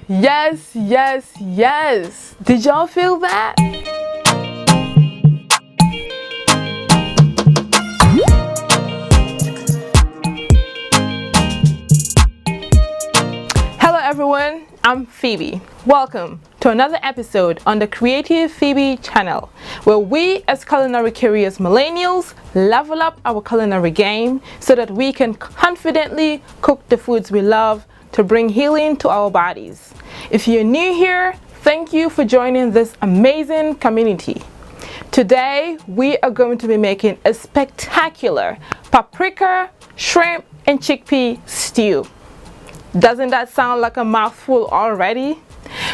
Yes, yes, yes. Did y'all feel that? Hello everyone, I'm Phoebe. Welcome to another episode on the Creative Phoebe channel, where we as culinary curious millennials level up our culinary game so that we can confidently cook the foods we love to bring healing to our bodies. If you're new here, thank you for joining this amazing community. Today, we are going to be making a spectacular paprika, shrimp, and chickpea stew. Doesn't that sound like a mouthful already?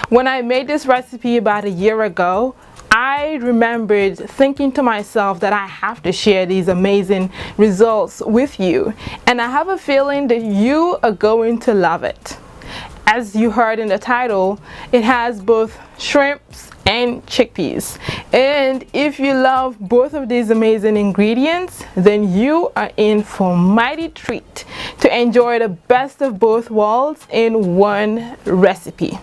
When I made this recipe about a year ago, I remembered thinking to myself that I have to share these amazing results with you, and I have a feeling that you are going to love it. As you heard in the title, it has both shrimps and chickpeas, and if you love both of these amazing ingredients, then you are in for a mighty treat to enjoy the best of both worlds in one recipe.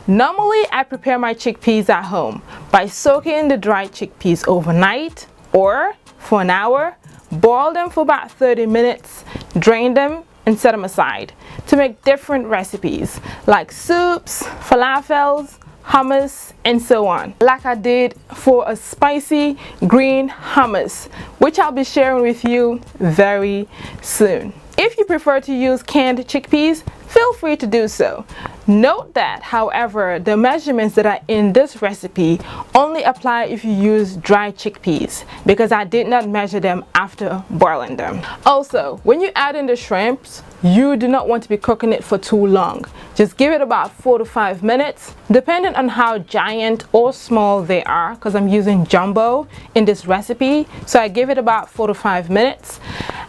Normally, I prepare my chickpeas at home by soaking the dried chickpeas overnight or for an hour, boil them for about 30 minutes, drain them and set them aside to make different recipes like soups, falafels, hummus, and so on, like I did for a spicy green hummus, which I'll be sharing with you very soon. If you prefer to use canned chickpeas, feel free to do so. Note that, however, the measurements that are in this recipe only apply if you use dry chickpeas, because I did not measure them after boiling them. Also, when you add in the shrimps, you do not want to be cooking it for too long. Just give it about 4 to 5 minutes, depending on how giant or small they are, because I'm using jumbo in this recipe, so I give it about 4 to 5 minutes.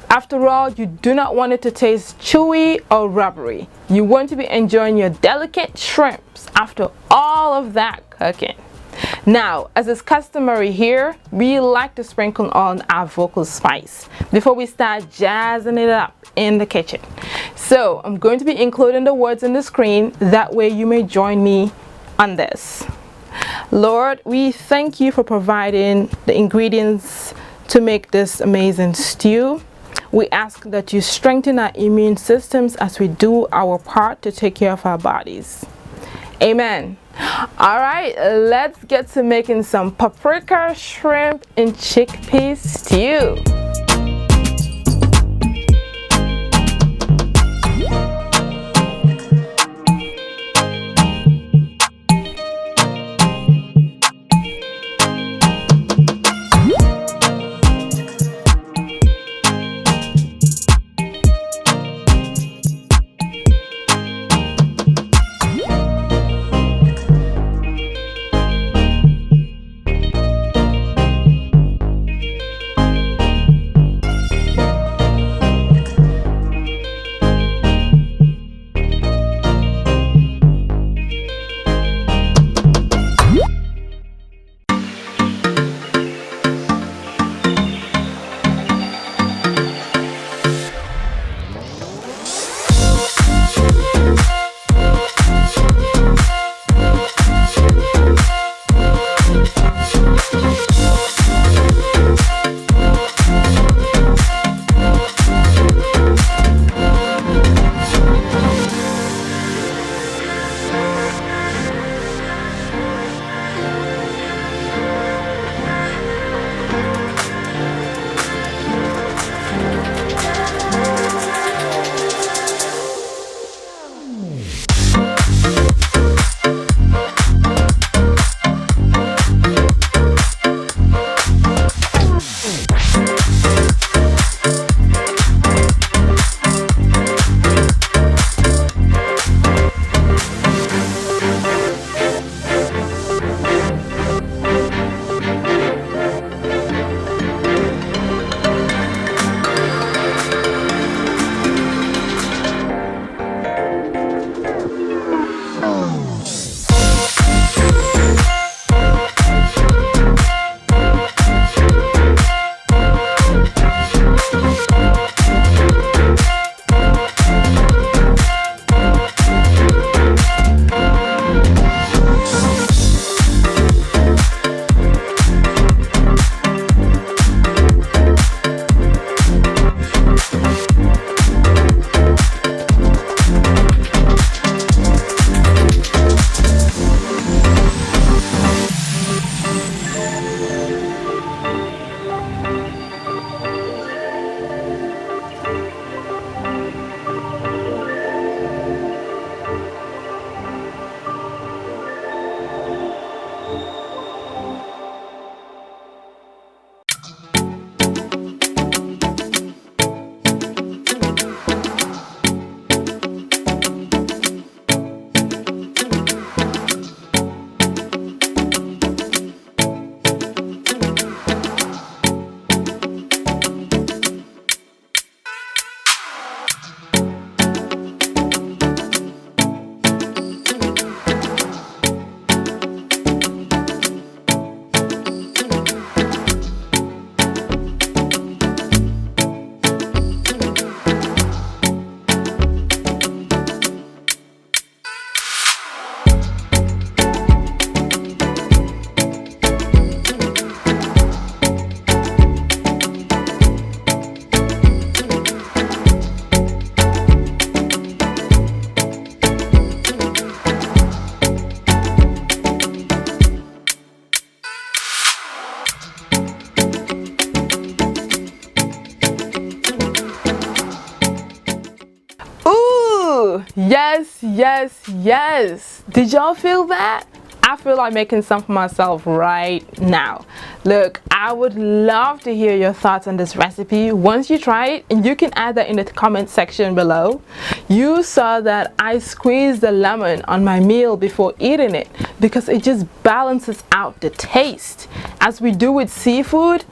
After all, you do not want it to taste chewy or rubbery. You want to be enjoying your delicate shrimps after all of that cooking. Now, as is customary here, we like to sprinkle on our vocal spice before we start jazzing it up in the kitchen. So I'm going to be including the words on the screen, that way you may join me on this. Lord, we thank you for providing the ingredients to make this amazing stew. We ask that you strengthen our immune systems as we do our part to take care of our bodies. Amen. All right, let's get to making some paprika, shrimp, and chickpea stew. Yes, yes, yes. Did y'all feel that? I feel like making some for myself right now. Look, I would love to hear your thoughts on this recipe once you try it, and you can add that in the comment section below. You saw that I squeezed the lemon on my meal before eating it because it just balances out the taste. As we do with seafood,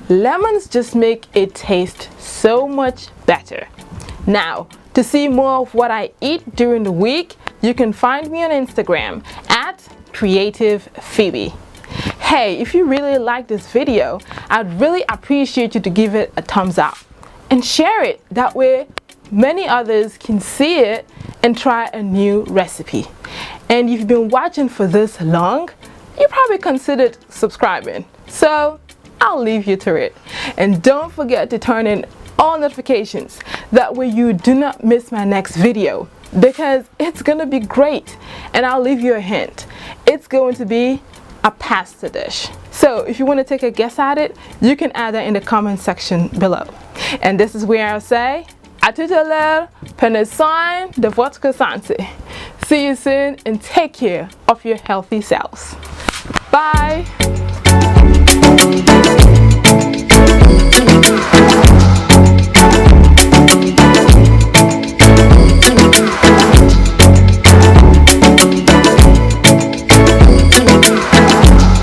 lemons just make it taste so much better. Now, to see more of what I eat during the week, you can find me on Instagram at Creative Phebe. Hey, if you really like this video, I'd really appreciate you to give it a thumbs up and share it. That way many others can see it and try a new recipe. And if you've been watching for this long, you probably considered subscribing. So I'll leave you to it. And don't forget to turn in all notifications. That way you do not miss my next video, because it's gonna be great. And I'll leave you a hint. It's going to be a pasta dish. So if you want to take a guess at it, you can add that in the comment section below. And this is where I'll say, à tout à l'heure, prenez soin de votre santé. See you soon and take care of your healthy selves. Bye.